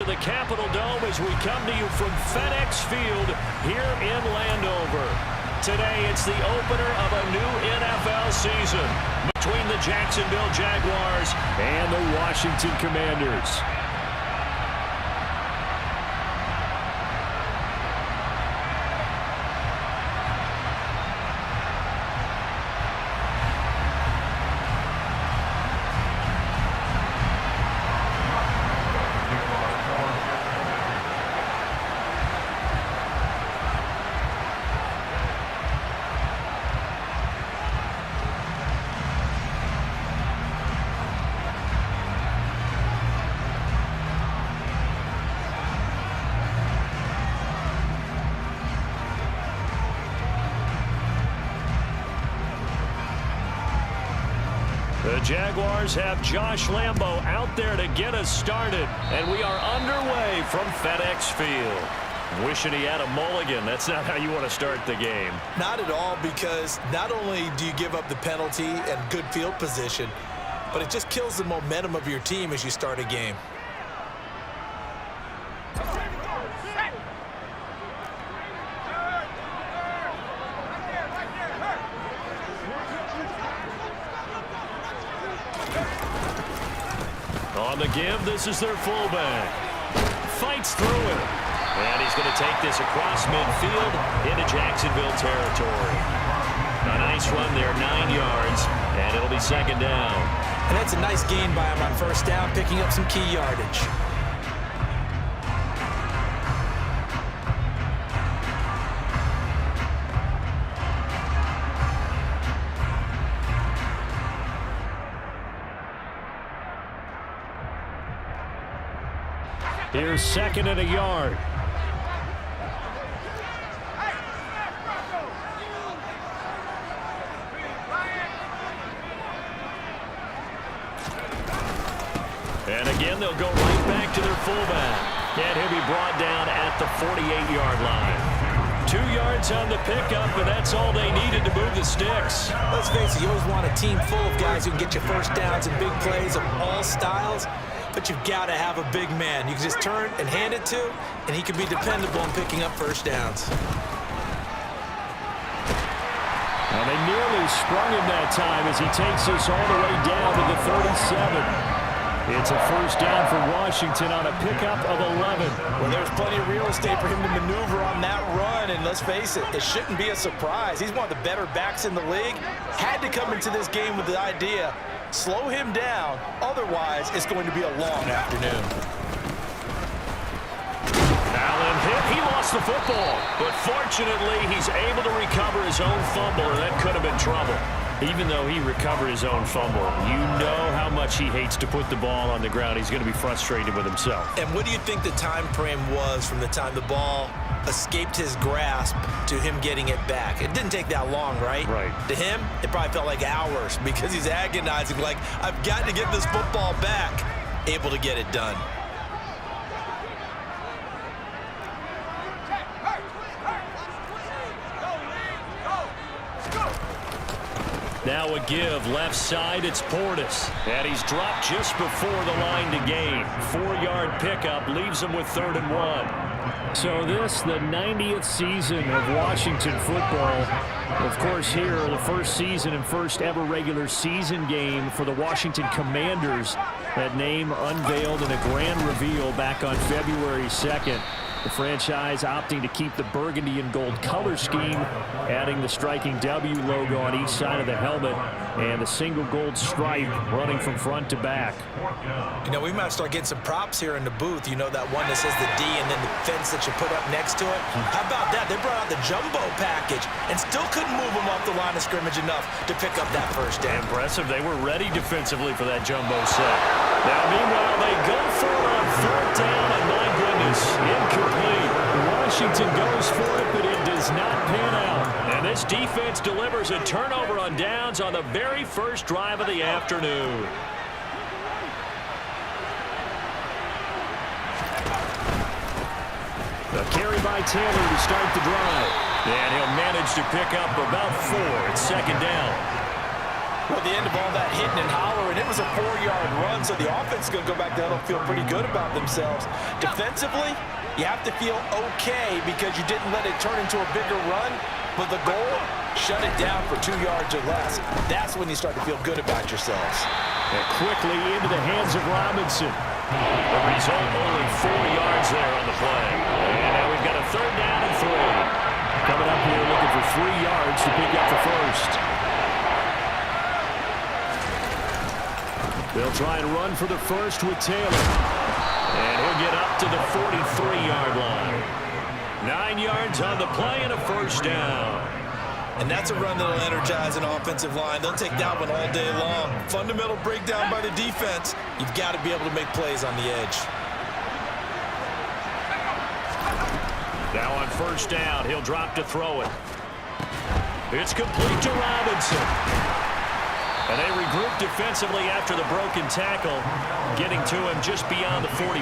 the Capitol Dome as we come to you from FedEx Field here in Landover. Today, it's the opener of a new NFL season between the Jacksonville Jaguars and the Washington Commanders. The Jaguars have Josh Lambo out there to get us started, and we are underway from FedEx Field. Wishing he had a mulligan. That's not how you want to start the game. Not at all, because not only do you give up the penalty and good field position, but it just kills the momentum of your team as you start a game. On the give, this is their fullback. Fights through it. And he's going to take this across midfield into Jacksonville territory. A nice run there, 9 yards, and it'll be second down. And that's a nice gain by him on first down, picking up some key yardage. Here's second and a yard. And again, they'll go right back to their fullback. And he'll be brought down at the 48-yard line. 2 yards on the pickup, and that's all they needed to move the sticks. Let's face it, you always want a team full of guys who can get you first downs and big plays of all styles. But you've got to have a big man you can just turn and hand it to, and he can be dependable in picking up first downs. And they nearly sprung him that time as he takes us all the way down to the 37. It's a first down for Washington on a pickup of 11. Well, there's plenty of real estate for him to maneuver on that run, and let's face it, it shouldn't be a surprise. He's one of the better backs in the league. Had to come into this game with the idea, slow him down, otherwise it's going to be a long afternoon. Allen hit, he lost the football, but fortunately he's able to recover his own fumble, or that could have been trouble. Even though he recovered his own fumble, you know how much he hates to put the ball on the ground. He's going to be frustrated with himself. And what do you think the time frame was from the time the ball escaped his grasp to him getting it back? It didn't take that long, right? Right. To him, it probably felt like hours because he's agonizing, like, I've got to get this football back. Able to get it done. Now a give, left side, it's Portis. And he's dropped just before the line to gain. 4-yard pickup leaves him with 3rd and 1. So this, the 90th season of Washington football. Of course, here, the first season and first ever regular season game for the Washington Commanders. That name unveiled in a grand reveal back on February 2nd. The franchise opting to keep the burgundy and gold color scheme, adding the striking W logo on each side of the helmet and the single gold stripe running from front to back. You know, we might start getting some props here in the booth. You know, that one that says the D and then the fence that you put up next to it. How about that? They brought out the jumbo package and still couldn't move them off the line of scrimmage enough to pick up that first down. Impressive. They were ready defensively for that jumbo set. Now, meanwhile, they go for it on 4th down, and my goodness, incomplete. Washington goes for it, but it does not pan out. And this defense delivers a turnover on downs on the very first drive of the afternoon. A carry by Taylor to start the drive. And he'll manage to pick up about 4. It's 2nd down. Well, the end of all that hitting and hollering, it was a 4-yard run, so the offense is going to go back there and feel pretty good about themselves. Defensively, you have to feel okay because you didn't let it turn into a bigger run, but the goal, shut it down for 2 yards or less. That's when you start to feel good about yourselves. And quickly into the hands of Robinson. The result, only 4 yards there on the play. And now we've got a 3rd down and 3. Coming up here looking for 3 yards to pick up the first. They'll try and run for the first with Taylor. And he'll get up to the 43-yard line. 9 yards on the play and a 1st down. And that's a run that'll energize an offensive line. They'll take that one all day long. Fundamental breakdown by the defense. You've got to be able to make plays on the edge. Now on 1st down, he'll drop to throw it. It's complete to Robinson. And they regroup defensively after the broken tackle, getting to him just beyond the 45.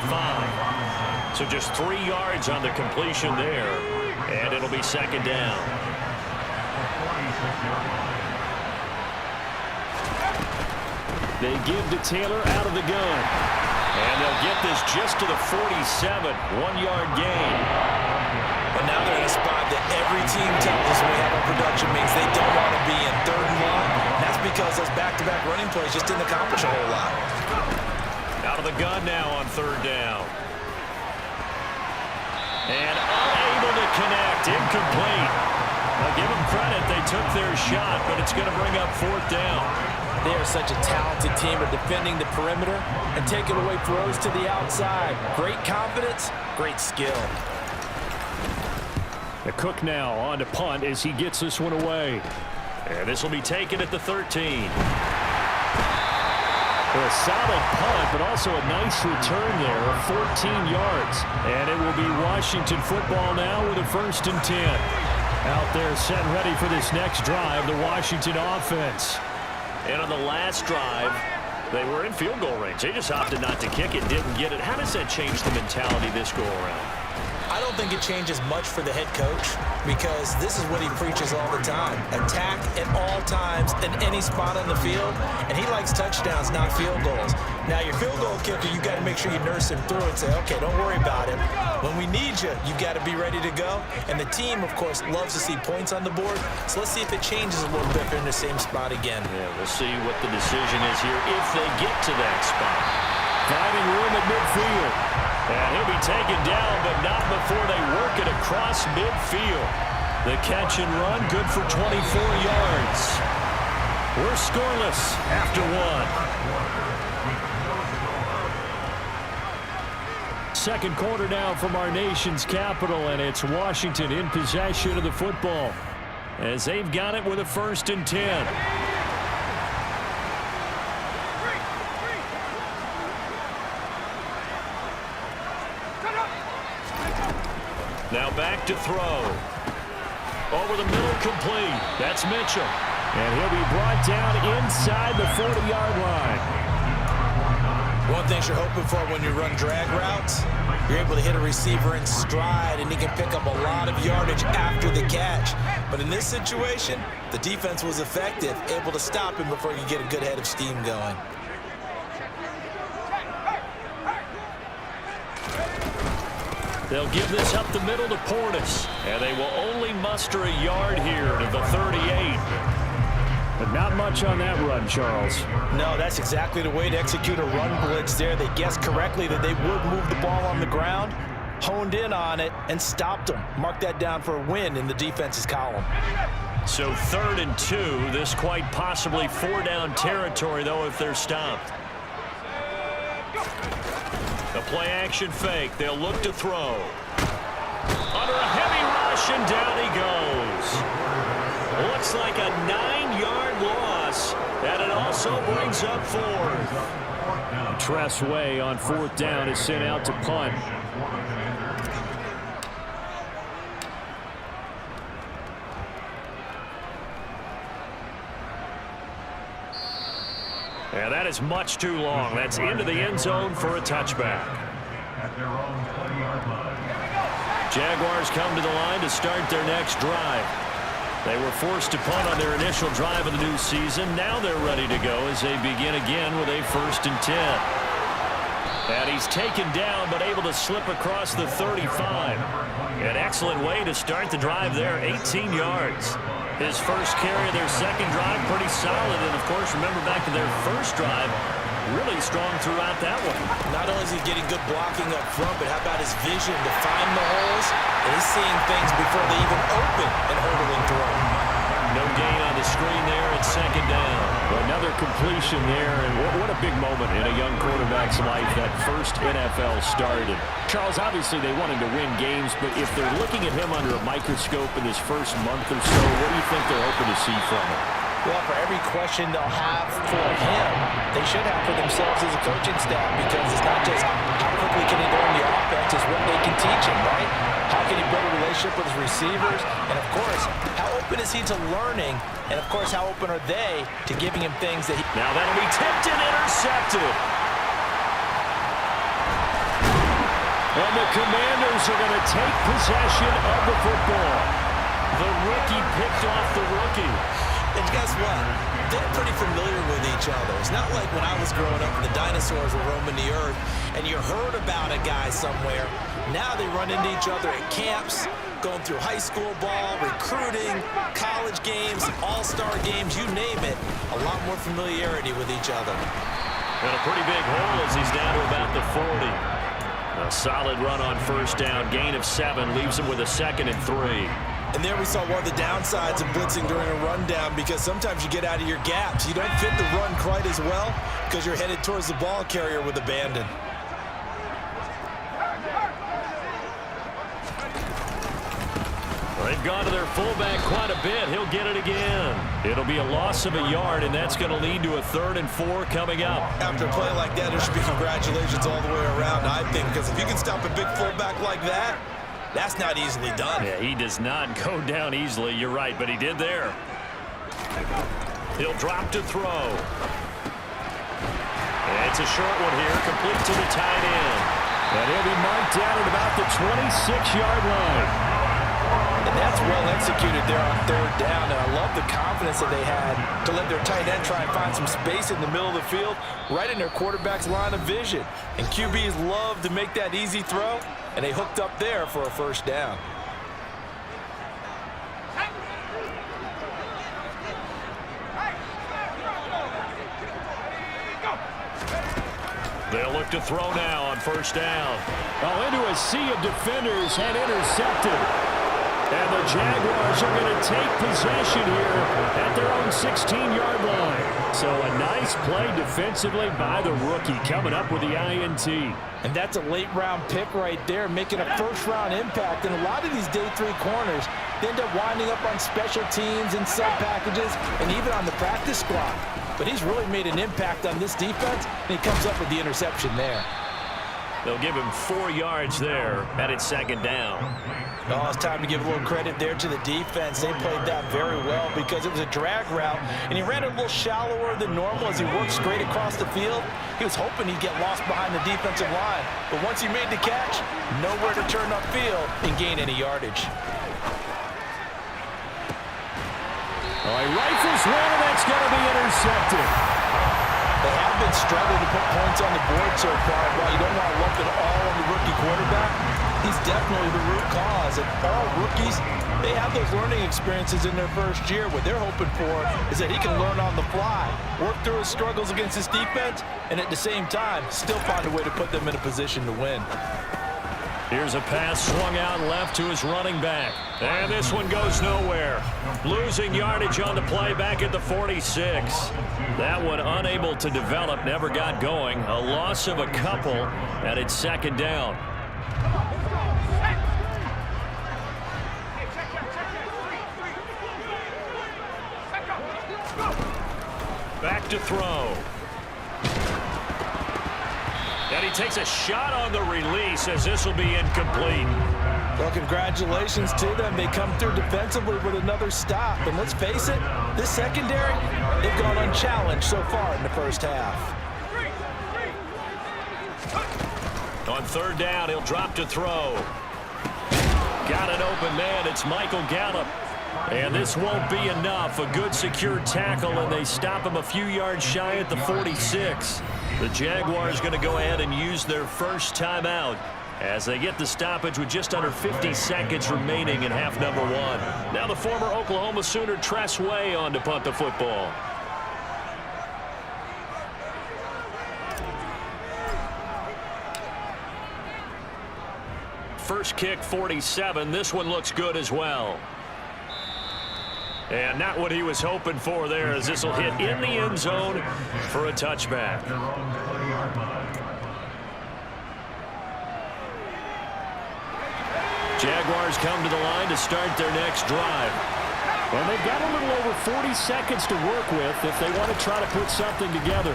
So just 3 yards on the completion there, and it'll be 2nd down. They give to Taylor out of the gun. And they'll get this just to the 47, 1-yard gain. But now they're in a spot that every team tells us when we have our production means they don't want to be in 3rd and 1. That's because those back-to-back running plays just didn't accomplish a whole lot. Out of the gun now on 3rd down. And unable to connect, incomplete. I'll give them credit, they took their shot, but it's going to bring up 4th down. They are such a talented team at defending the perimeter and taking away throws to the outside. Great confidence, great skill. The Cook now on to punt as he gets this one away. And this will be taken at the 13. A solid punt, but also a nice return there of 14 yards. And it will be Washington football now with a 1st and 10. Out there set ready for this next drive, the Washington offense. And on the last drive, they were in field goal range. They just opted not to kick it, didn't get it. How does that change the mentality this go around? I don't think it changes much for the head coach because this is what he preaches all the time. Attack at all times in any spot on the field, and he likes touchdowns, not field goals. Now, your field goal kicker, you got to make sure you nurse him through and say, okay, don't worry about it. When we need you, you got to be ready to go. And the team, of course, loves to see points on the board. So let's see if it changes a little bit if they're in the same spot again. Yeah, we'll see what the decision is here if they get to that spot. Finding room at midfield. And he'll be taken down, but not before they work it across midfield. The catch and run, good for 24 yards. We're scoreless after 1. Second quarter now from our nation's capital, and it's Washington in possession of the football as they've got it with a 1st and 10. Now back to throw. Over the middle, complete. That's Mitchell. And he'll be brought down inside the 40-yard line. One thing you're hoping for when you run drag routes, you're able to hit a receiver in stride, and he can pick up a lot of yardage after the catch. But in this situation, the defense was effective, able to stop him before you get a good head of steam going. They'll give this up the middle to Portis. And they will only muster a yard here to the 38. But not much on that run, Charles. No, that's exactly the way to execute a run blitz there. They guessed correctly that they would move the ball on the ground, honed in on it, and stopped them. Mark that down for a win in the defense's column. So 3rd and 2. This quite possibly 4-down territory, though, if they're stopped. The play-action fake. They'll look to throw. Under a heavy rush, and down he goes. Looks like a 9-yard loss, and it also brings up 4th. Tress Way on 4th down is sent out to punt. And that is much too long. That's into the end zone for a touchback. Jaguars come to the line to start their next drive. They were forced to punt on their initial drive of the new season. Now they're ready to go as they begin again with a 1st and 10. And he's taken down but able to slip across the 35. An excellent way to start the drive there, 18 yards. His first carry of their second drive, pretty solid. And, of course, remember back to their first drive, really strong throughout that one. Not only is he getting good blocking up front, but how about his vision to find the holes? And he's seeing things before they even open and hurdling through. No gain on the screen there at 2nd down. Another completion there, and what a big moment in a young quarterback's life, that first NFL started. Charles, obviously they wanted to win games, but if they're looking at him under a microscope in his first month or so, what do you think they're hoping to see from him? Well, for every question they'll have for him, they should have for themselves as a coaching staff, because it's not just how quickly can he learn the offense, it's what they can teach him, right? How can he build a relationship with his receivers? And, of course, how open is he to learning? And, of course, how open are they to giving him things that he... Now that'll be tipped and intercepted. And the Commanders are going to take possession of the football. The rookie picked off the rookie. And guess what? They're pretty familiar with each other. It's not like when I was growing up and the dinosaurs were roaming the earth and you heard about a guy somewhere. Now they run into each other at camps, going through high school ball, recruiting, college games, all-star games, you name it. A lot more familiarity with each other. And a pretty big hole as he's down to about the 40. A solid run on 1st down. Gain of 7 leaves him with a 2nd and 3. And there we saw one of the downsides of blitzing during a rundown, because sometimes you get out of your gaps. You don't fit the run quite as well because you're headed towards the ball carrier with abandon. They've gone to their fullback quite a bit. He'll get it again. It'll be a loss of a yard, and that's going to lead to a 3rd and 4 coming up. After a play like that, there should be congratulations all the way around, I think, because if you can stop a big fullback like that, that's not easily done. Yeah, he does not go down easily. You're right, but he did there. He'll drop to throw. It's a short one here, complete to the tight end. And he'll be marked down at about the 26-yard line. And that's well executed there on 3rd down. And I love the confidence that they had to let their tight end try and find some space in the middle of the field, right in their quarterback's line of vision. And QBs love to make that easy throw, and they hooked up there for a 1st down. They'll look to throw now on 1st down. Oh, into a sea of defenders and intercepted. And the Jaguars are going to take possession here at their own 16-yard line. So a nice play defensively by the rookie, coming up with the INT. And that's a late-round pick right there, making a 1st-round impact. And a lot of these day 3 corners, they end up winding up on special teams and sub-packages and even on the practice squad. But he's really made an impact on this defense, and he comes up with the interception there. They'll give him 4 yards there, and it's 2nd down. Oh, it's time to give a little credit there to the defense. They played that very well because it was a drag route, and he ran it a little shallower than normal as he worked straight across the field. He was hoping he'd get lost behind the defensive line, but once he made the catch, nowhere to turn upfield and gain any yardage. Oh, he rifles one, and that's going to be intercepted. They have been struggling to put points on the board so far. While you don't want to lump it all on the rookie quarterback, he's definitely the root cause. And all rookies, they have those learning experiences in their first year. What they're hoping for is that he can learn on the fly, work through his struggles against his defense, and at the same time, still find a way to put them in a position to win. Here's a pass swung out left to his running back. And this one goes nowhere. Losing yardage on the play back at the 46. That one unable to develop, never got going. A loss of a couple, and it's 2nd down. Back to throw. And he takes a shot on the release as this will be incomplete. Well, congratulations to them. They come through defensively with another stop. And let's face it, this secondary, they've gone unchallenged so far in the first half. On 3rd down, he'll drop to throw. Got an open man. It's Michael Gallup. And this won't be enough. A good secure tackle, and they stop him a few yards shy at the 46. The Jaguars going to go ahead and use their first timeout as they get the stoppage with just under 50 seconds remaining in half number 1. Now the former Oklahoma Sooner Tress Way on to punt the football. First kick, 47. This one looks good as well. And not what he was hoping for there, as this will hit in the end zone for a touchback. Jaguars come to the line to start their next drive. Well, they've got a little over 40 seconds to work with if they want to try to put something together.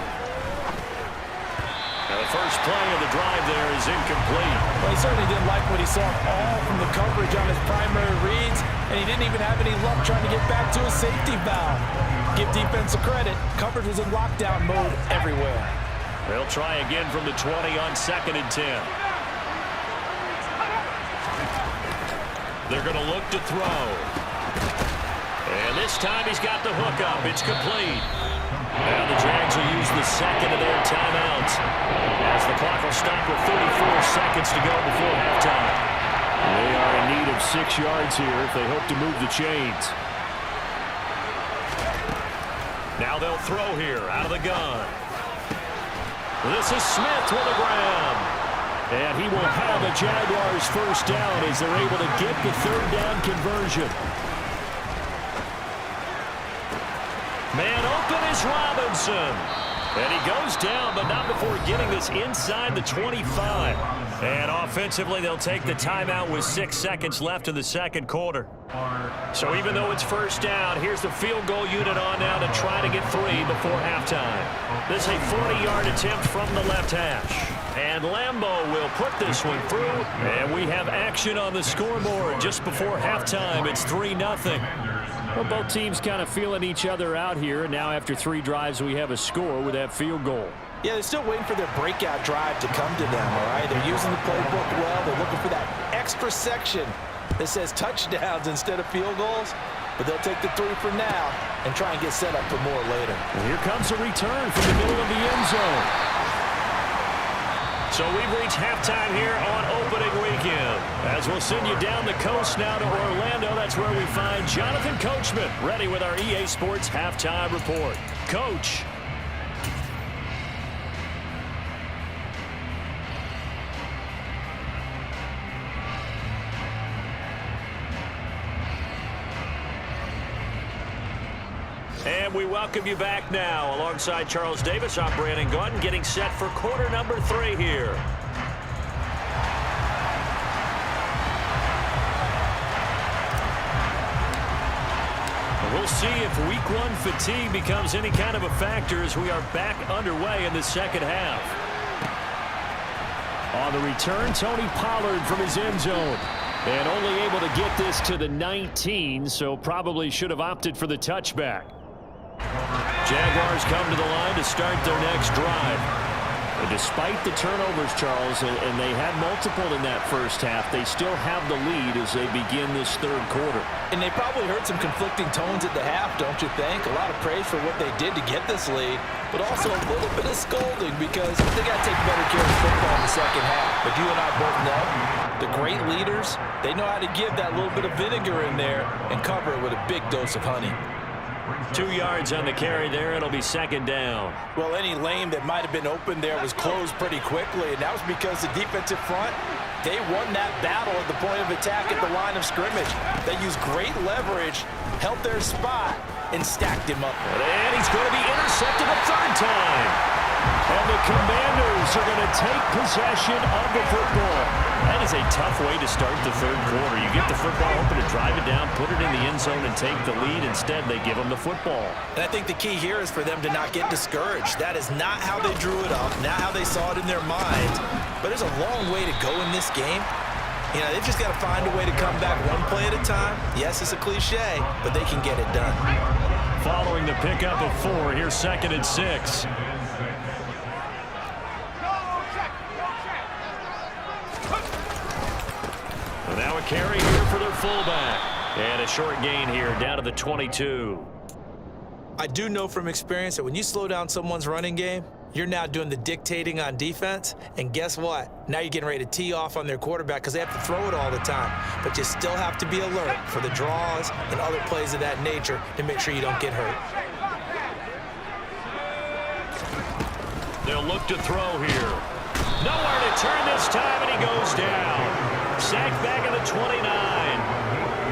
Now the first play of the drive there is incomplete. Well, he certainly didn't like what he saw all from the coverage on his primary reads, and he didn't even have any luck trying to get back to his safety valve. Give defense a credit. Coverage was in lockdown mode everywhere. They'll try again from the 20 on 2nd and 10. They're going to look to throw. And this time he's got the hook up. It's complete. Now the Jags will use the second of their timeouts as the clock will stop with 34 seconds to go before halftime. They are in need of 6 yards here if they hope to move the chains. Now they'll throw here out of the gun. This is Smith with a grab. And he will have a Jaguars first down as they're able to get the third down conversion. Man open is Robinson. And he goes down, but not before getting this inside the 25. And offensively, they'll take the timeout with 6 seconds left in the second quarter. So even though it's first down, here's the field goal unit on now to try to get 3 before halftime. This is a 40-yard attempt from the left hash. And Lambeau will put this one through. And we have action on the scoreboard just before halftime. It's 3-0. Well, both teams kind of feeling each other out here. Now after 3 drives, we have a score with that field goal. Yeah, they're still waiting for their breakout drive to come to them, all right? They're using the playbook well. They're looking for that extra section that says touchdowns instead of field goals. But they'll take the 3 for now and try and get set up for more later. And here comes a return from the middle of the end zone. So we've reached halftime here on opening weekend. As we'll send you down the coast now to Orlando, that's where we find Jonathan Coachman ready with our EA Sports Halftime Report. Coach. And we welcome you back now. Alongside Charles Davis, I'm Brandon Gunn, getting set for quarter number 3 here. We'll see if week 1 fatigue becomes any kind of a factor as we are back underway in the second half. On the return, Tony Pollard from his end zone. And only able to get this to the 19, so probably should have opted for the touchback. Jaguars come to the line to start their next drive. And despite the turnovers, Charles, and they had multiple in that first half, they still have the lead as they begin this third quarter. And they probably heard some conflicting tones at the half, don't you think? A lot of praise for what they did to get this lead, but also a little bit of scolding because they got to take better care of football in the second half. But you and I both know the great leaders, they know how to give that little bit of vinegar in there and cover it with a big dose of honey. 2 yards on the carry there. It'll be second down. Well, any lane that might have been open there was closed pretty quickly, and that was because the defensive front, they won that battle at the point of attack at the line of scrimmage. They used great leverage, held their spot, and stacked him up. And he's going to be intercepted a 3rd time. And the Commanders are going to take possession of the football. That is a tough way to start the third quarter. You get the football open to drive it down, put it in the end zone, and take the lead. Instead, they give them the football. And I think the key here is for them to not get discouraged. That is not how they drew it up, not how they saw it in their minds. But there's a long way to go in this game. You know, they've just got to find a way to come back one play at a time. Yes, it's a cliche, but they can get it done. Following the pickup of 4, here's 2nd and 6. Now a carry here for their fullback. And a short gain here, down to the 22. I do know from experience that when you slow down someone's running game, you're now doing the dictating on defense, and guess what? Now you're getting ready to tee off on their quarterback because they have to throw it all the time. But you still have to be alert for the draws and other plays of that nature to make sure you don't get hurt. They'll look to throw here. Nowhere to turn this time, and he goes down. Sacked back at the 29.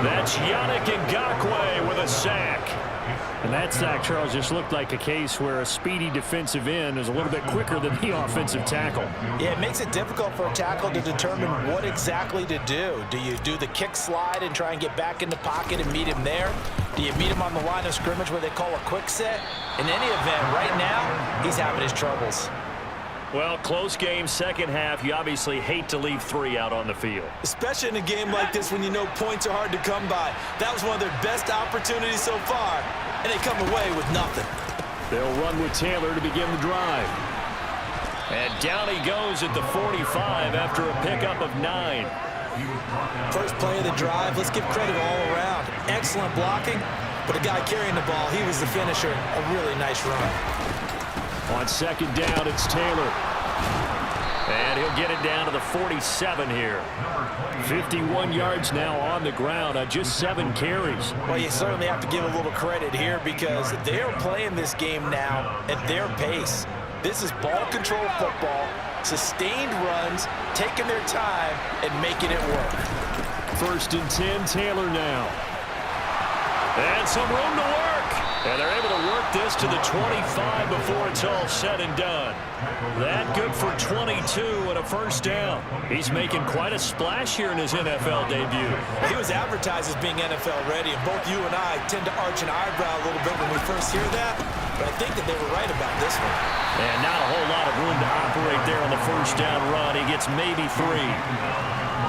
That's Yannick Ngakoue with a sack. And that sack, Charles, just looked like a case where a speedy defensive end is a little bit quicker than the offensive tackle. Yeah, it makes it difficult for a tackle to determine what exactly to do. Do you do the kick slide and try and get back in the pocket and meet him there? Do you meet him on the line of scrimmage where they call a quick set? In any event, right now, he's having his troubles. Well, close game, second half. You obviously hate to leave 3 out on the field. Especially in a game like this when you know points are hard to come by. That was one of their best opportunities so far, and they come away with nothing. They'll run with Taylor to begin the drive. And down he goes at the 45 after a pickup of 9. First play of the drive, let's give credit all around. Excellent blocking, but the guy carrying the ball, he was the finisher. A really nice run. On second down, it's Taylor. And he'll get it down to the 47 here. 51 yards now on the ground on just 7 carries. Well, you certainly have to give a little credit here because they're playing this game now at their pace. This is ball control football, sustained runs, taking their time and making it work. 1st and 10, Taylor now. And some room to work. And they're able to work this to the 25 before it's all said and done. That good for 22 and a first down. He's making quite a splash here in his NFL debut. He was advertised as being NFL ready, and both you and I tend to arch an eyebrow a little bit when we first hear that. But I think that they were right about this one. And not a whole lot of room to operate there on the first down run. He gets maybe 3.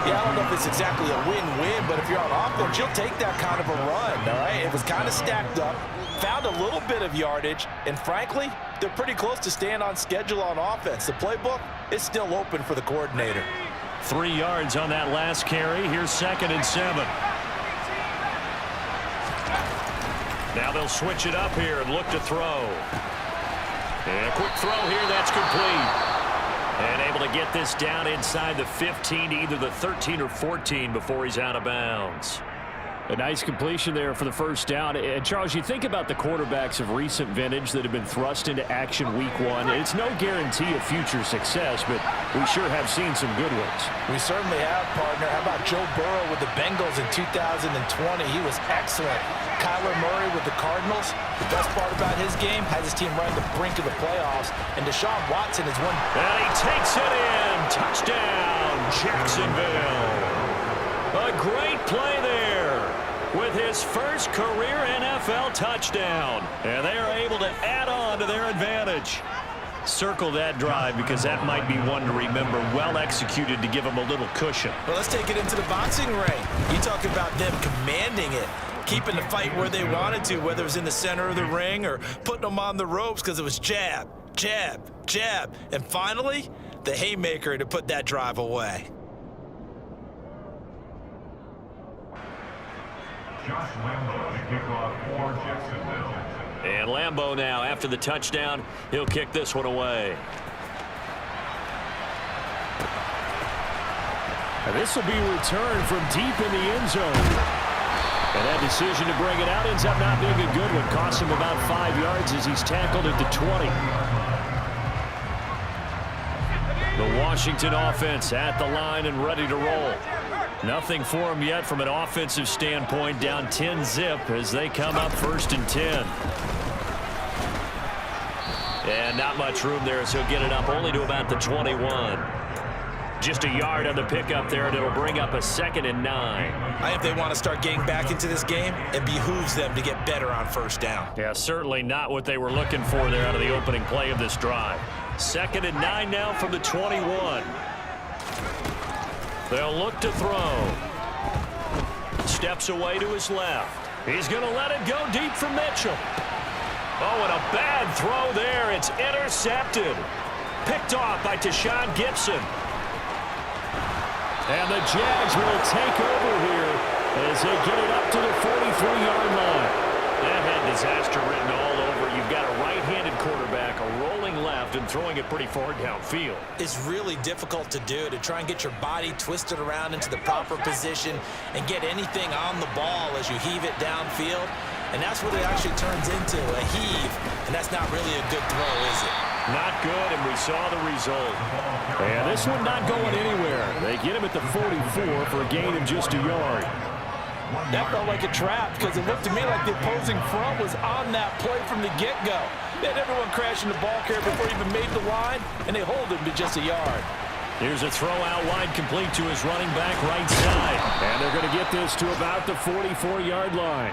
Yeah, I don't know if it's exactly a win-win, but if you're on offense, you'll take that kind of a run, all right? It was kind of stacked up, found a little bit of yardage, and frankly, they're pretty close to staying on schedule on offense. The playbook is still open for the coordinator. 3 yards on that last carry. Here's 2nd and 7. Now they'll switch it up here and look to throw. And a quick throw here, that's complete. And able to get this down inside the 15 to either the 13 or 14 before he's out of bounds. A nice completion there for the first down. And Charles, you think about the quarterbacks of recent vintage that have been thrust into action week 1. It's no guarantee of future success, but we sure have seen some good ones. We certainly have, partner. How about Joe Burrow with the Bengals in 2020? He was excellent. Kyler Murray with the Cardinals. The best part about his game has his team right on the brink of the playoffs. And Deshaun Watson is one. And he takes it in. Touchdown, Jacksonville. A great play there with his first career NFL touchdown. And they are able to add on to their advantage. Circle that drive because that might be one to remember. Well executed to give them a little cushion. Well, let's take it into the boxing ring. You talk about them commanding it, keeping the fight where they wanted to, whether it was in the center of the ring or putting them on the ropes because it was jab, jab, jab. And finally, the haymaker to put that drive away. Josh Lambo to kick off for Jacksonville. And Lambo now, after the touchdown, he'll kick this one away. And this will be returned from deep in the end zone. And that decision to bring it out ends up not being a good one. Cost him about 5 yards as he's tackled at the 20. The Washington offense at the line and ready to roll. Nothing for him yet from an offensive standpoint. Down 10-zip as they come up 1st and 10. And not much room there as he'll get it up only to about the 21. Just a yard on the pickup there, and it'll bring up a 2nd and 9. I think they want to start getting back into this game. It behooves them to get better on first down. Yeah, certainly not what they were looking for there out of the opening play of this drive. 2nd and 9 now from the 21. They'll look to throw. Steps away to his left. He's going to let it go deep for Mitchell. Oh, and a bad throw there. It's intercepted. Picked off by Gibson. And the Jags will take over here as they get it up to the 43-yard line. That had disaster written all over. You've got a right-handed quarterback, a rolling left, and throwing it pretty far downfield. It's really difficult to do, to try and get your body twisted around into the proper position and get anything on the ball as you heave it downfield. And that's what it actually turns into, a heave. And that's not really a good throw, is it? Not good, and we saw the result. And this one not going anywhere. They get him at the 44 for a gain of just a yard. That felt like a trap because it looked to me like the opposing front was on that play from the get-go. They had everyone crashing the ball carrier before he even made the line, and they hold him to just a yard. Here's a throw out wide, complete to his running back right side. And they're going to get this to about the 44-yard line.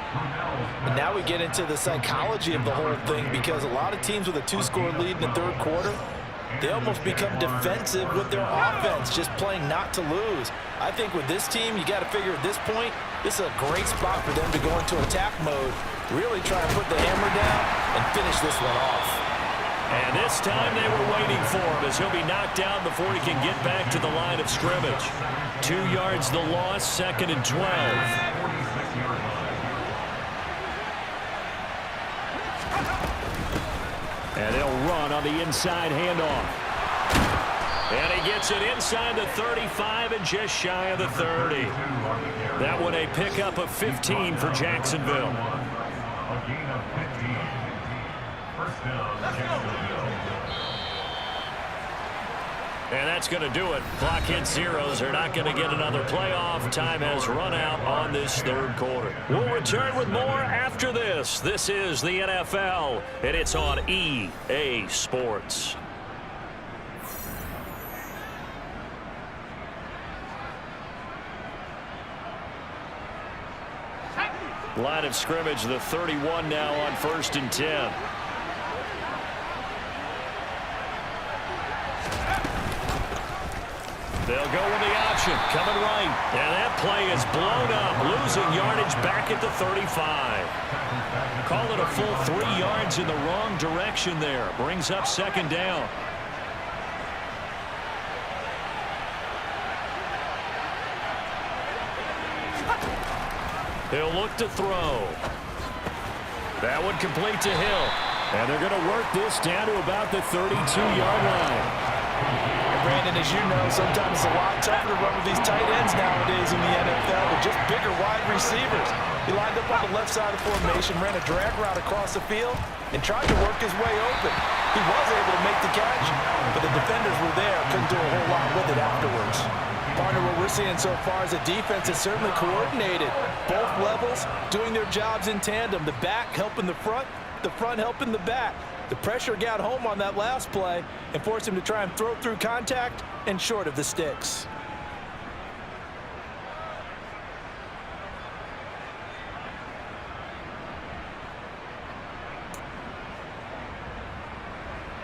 And now we get into the psychology of the whole thing, because a lot of teams with a 2-score lead in the third quarter, they almost become defensive with their offense, just playing not to lose. I think with this team, you got to figure at this point, this is a great spot for them to go into attack mode, really try and put the hammer down and finish this one off. And this time they were waiting for him, as he'll be knocked down before he can get back to the line of scrimmage. 2 yards the loss, 2nd and 12. And they'll run on the inside handoff. And he gets it inside the 35 and just shy of the 30. That one a pickup of 15 for Jacksonville. A gain of 15. First down, Jacksonville. And that's going to do it. Clock hits zeros. They're not going to get another playoff. Time has run out on this third quarter. We'll return with more after this. This is the NFL, and it's on EA Sports. Line of scrimmage, the 31 now on 1st and 10. They'll go with the option, coming right. And that play is blown up, losing yardage back at the 35. Call it a full 3 yards in the wrong direction there. Brings up 2nd down. He'll look to throw. That one complete to Hill. And they're going to work this down to about the 32-yard line. And Brandon, as you know, sometimes it's a lot tougher to run with these tight ends nowadays in the NFL with just bigger wide receivers. He lined up on the left side of the formation, ran a drag route across the field, and tried to work his way open. He was able to make the catch, but the defenders were there, couldn't do a whole lot with it afterwards. Partner, what we're seeing so far is a defense is certainly coordinated. Both levels doing their jobs in tandem. The back helping the front helping the back. The pressure got home on that last play and forced him to try and throw through contact and short of the sticks.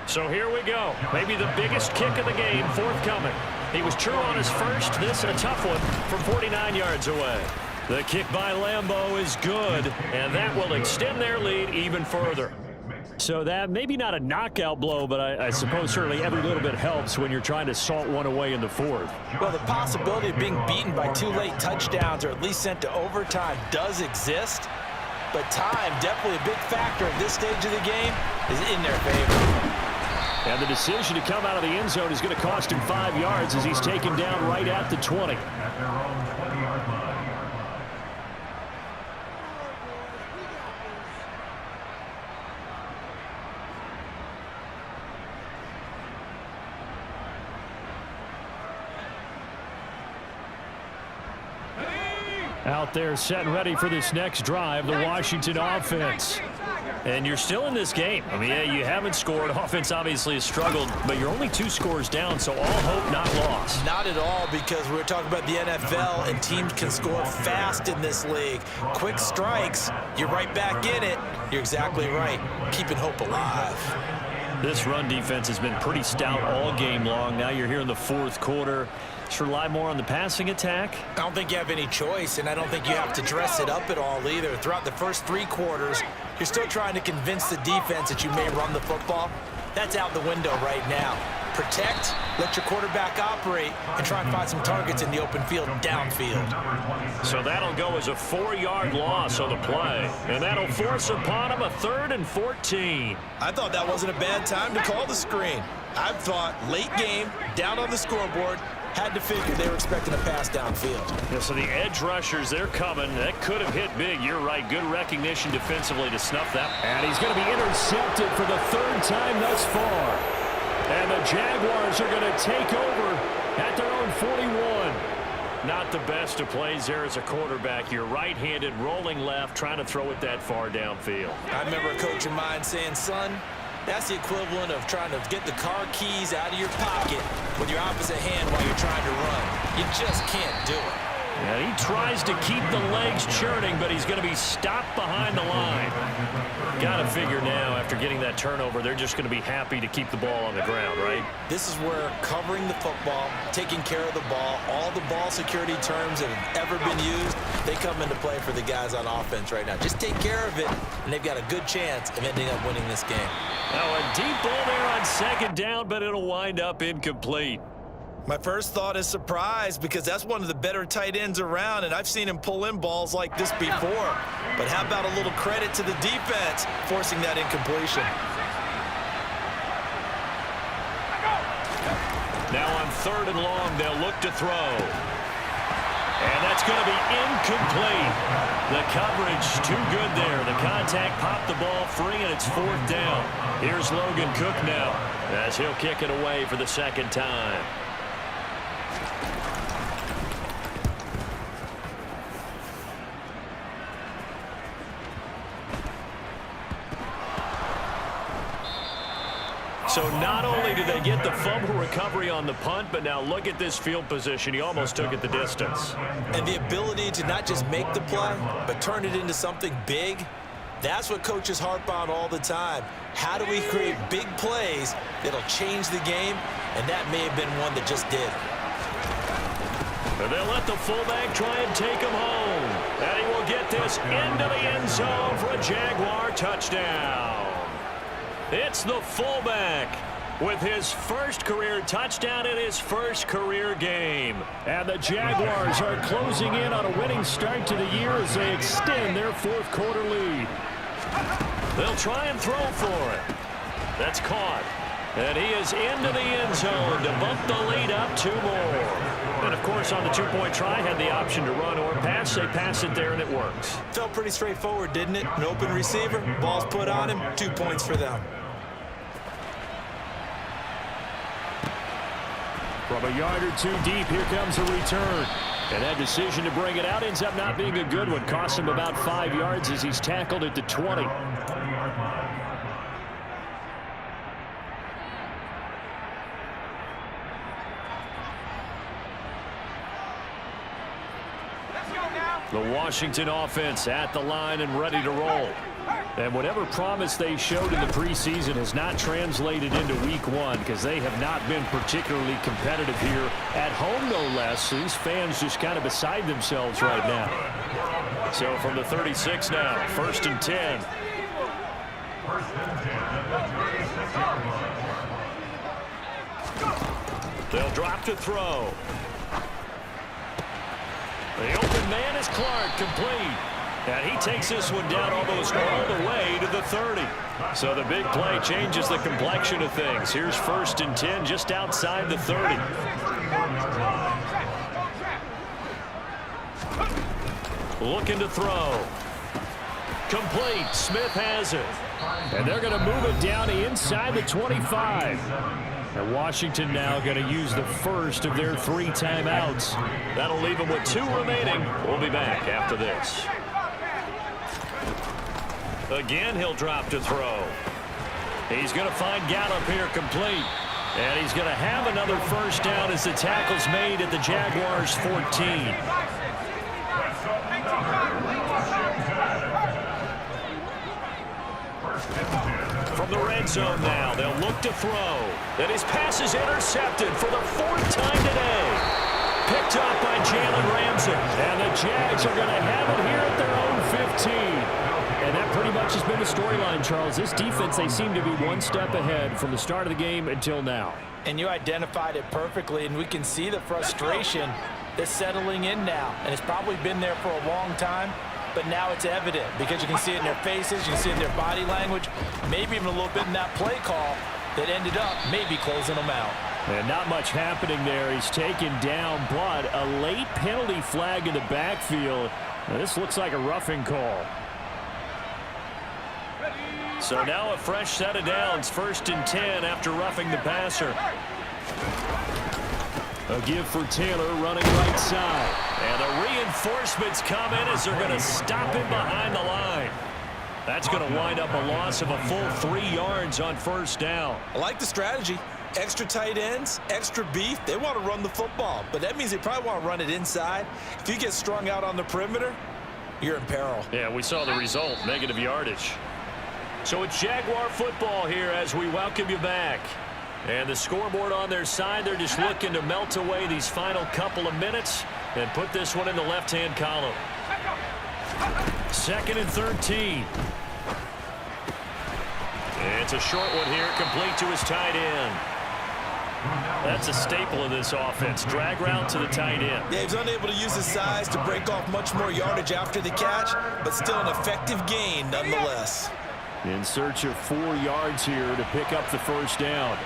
So here we go. Maybe the biggest kick of the game forthcoming. He was true on his first. This a tough one from 49 yards away. The kick by Lambeau is good, and that will extend their lead even further. So that maybe not a knockout blow, but I suppose certainly every little bit helps when you're trying to salt one away in the fourth. Well, the possibility of being beaten by 2 late touchdowns or at least sent to overtime does exist, but time, definitely a big factor at this stage of the game, is in their favor. And the decision to come out of the end zone is going to cost him 5 yards as he's taken down right at the 20. At their own 20-yard line. Out there set and ready for this next drive, the Washington offense. And you're still in this game. I mean, yeah, you haven't scored. Offense obviously has struggled, but you're only 2 scores down, so all hope not lost. Not at all, because we're talking about the NFL, and teams can score fast in this league. Quick strikes, you're right back in it. You're exactly right. Keeping hope alive. This run defense has been pretty stout all game long. Now you're here in the fourth quarter. Should rely more on the passing attack? I don't think you have any choice, and I don't think you have to dress it up at all either. Throughout the first 3 quarters, you're still trying to convince the defense that you may run the football. That's out the window right now. Protect, let your quarterback operate, and try and find some targets in the open field downfield. So that'll go as a 4-yard loss on the play. And that'll force upon him a 3rd and 14. I thought that wasn't a bad time to call the screen. I thought late game, down on the scoreboard, had to figure they were expecting a pass downfield. Yeah, so the edge rushers, they're coming. That could have hit big. You're right. Good recognition defensively to snuff that. And he's going to be intercepted for the 3rd time thus far. And the Jaguars are going to take over at their own 41. Not the best of plays there as a quarterback. You're right-handed, rolling left, trying to throw it that far downfield. I remember a coach of mine saying, son, that's the equivalent of trying to get the car keys out of your pocket with your opposite hand while you're trying to run. You just can't do it. And he tries to keep the legs churning, but he's going to be stopped behind the line. Got to figure now, after getting that turnover, they're just going to be happy to keep the ball on the ground, right? This is where covering the football, taking care of the ball, all the ball security terms that have ever been used, they come into play for the guys on offense right now. Just take care of it, and they've got a good chance of ending up winning this game. Now a deep ball there on 2nd down, but it'll wind up incomplete. My first thought is surprise, because that's one of the better tight ends around, and I've seen him pull in balls like this before. But how about a little credit to the defense forcing that incompletion? Now on 3rd and long, they'll look to throw. And that's going to be incomplete. The coverage too good there. The contact popped the ball free, and it's 4th down. Here's Logan Cook now as he'll kick it away for the 2nd time. So not only did they get the fumble recovery on the punt, but now look at this field position. He almost took it the distance. And the ability to not just make the play, but turn it into something big, that's what coaches harp on all the time. How do we create big plays that'll change the game? And that may have been one that just did. And they'll let the fullback try and take him home. And he will get this into the end zone for a Jaguar touchdown. It's the fullback with his first career touchdown in his first career game. And the Jaguars are closing in on a winning start to the year as they extend their 4th quarter lead. They'll try and throw for it. That's caught. And he is into the end zone to bump the lead up 2 more. And, of course, on the 2-point try, had the option to run or pass. They pass it there, and it works. Felt pretty straightforward, didn't it? An open receiver, ball's put on him, 2 points for them. From a yard or 2 deep, here comes a return. And that decision to bring it out ends up not being a good one. Costs him about 5 yards as he's tackled at the 20. The Washington offense at the line and ready to roll. And whatever promise they showed in the preseason has not translated into week 1 because they have not been particularly competitive here at home, no less. So these fans just kind of beside themselves right now. So from the 36 now, 1st and 10. They'll drop to throw. The open man is Clark, complete. And he takes this one down almost all the way to the 30. So the big play changes the complexion of things. Here's 1st and 10 just outside the 30. Looking to throw. Complete. Smith has it. And they're going to move it down to inside the 25. And Washington now going to use the first of their 3 timeouts. That'll leave them with 2 remaining. We'll be back after this. Again, he'll drop to throw. He's going to find Gallup here complete. And he's going to have another 1st down as the tackle's made at the Jaguars' 14. From the red zone now, they'll look to throw. And his pass is intercepted for the 4th time today. Picked up by Jalen Ramsey. And the Jags are going to have it here at their own 15. And that pretty much has been the storyline, Charles. This defense, they seem to be 1 step ahead from the start of the game until now. And you identified it perfectly, and we can see the frustration that's settling in now. And it's probably been there for a long time, but now it's evident because you can see it in their faces, you can see it in their body language, maybe even a little bit in that play call that ended up maybe closing them out. And not much happening there. He's taken down, but a late penalty flag in the backfield. Now, this looks like a roughing call. So now a fresh set of downs, 1st and 10 after roughing the passer. A give for Taylor running right side. And the reinforcements come in as they're going to stop him behind the line. That's going to wind up a loss of a full 3 yards on 1st down. I like the strategy. Extra tight ends, extra beef. They want to run the football, but that means they probably want to run it inside. If you get strung out on the perimeter, you're in peril. Yeah, we saw the result, negative yardage. So it's Jaguar football here as we welcome you back. And the scoreboard on their side, they're just looking to melt away these final couple of minutes and put this one in the left-hand column. 2nd and 13. It's a short one here, complete to his tight end. That's a staple of this offense. Drag route to the tight end. Yeah, he's unable to use his size to break off much more yardage after the catch, but still an effective gain nonetheless. In search of 4 yards here to pick up the 1st down.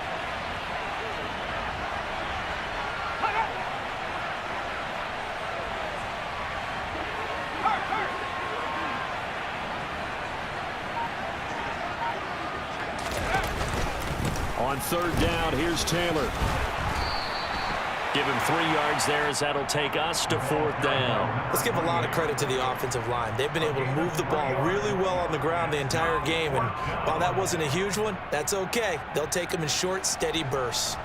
On 3rd down, here's Taylor. Give him 3 yards there as that'll take us to 4th down. Let's give a lot of credit to the offensive line. They've been able to move the ball really well on the ground the entire game, and while that wasn't a huge one, that's okay. They'll take them in short, steady bursts.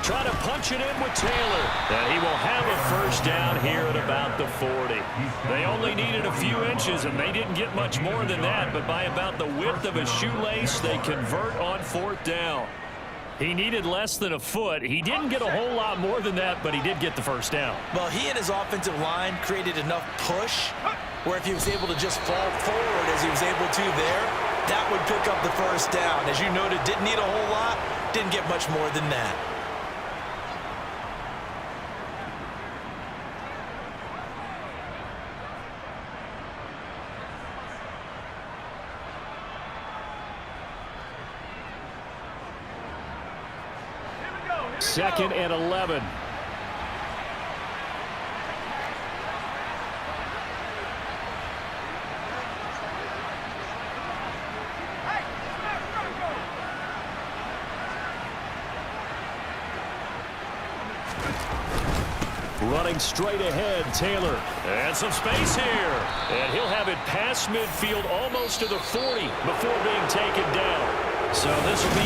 Trying to punch it in with Taylor. And he will have a 1st down here at about the 40. They only needed a few inches, and they didn't get much more than that. But by about the width of a shoelace, they convert on 4th down. He needed less than a foot. He didn't get a whole lot more than that, but he did get the 1st down. Well, he and his offensive line created enough push where if he was able to just fall forward as he was able to there, that would pick up the 1st down. As you noted, didn't need a whole lot, didn't get much more than that. Second and 11. Running straight ahead, Taylor. And some space here. And he'll have it past midfield almost to the 40 before being taken down. So this will be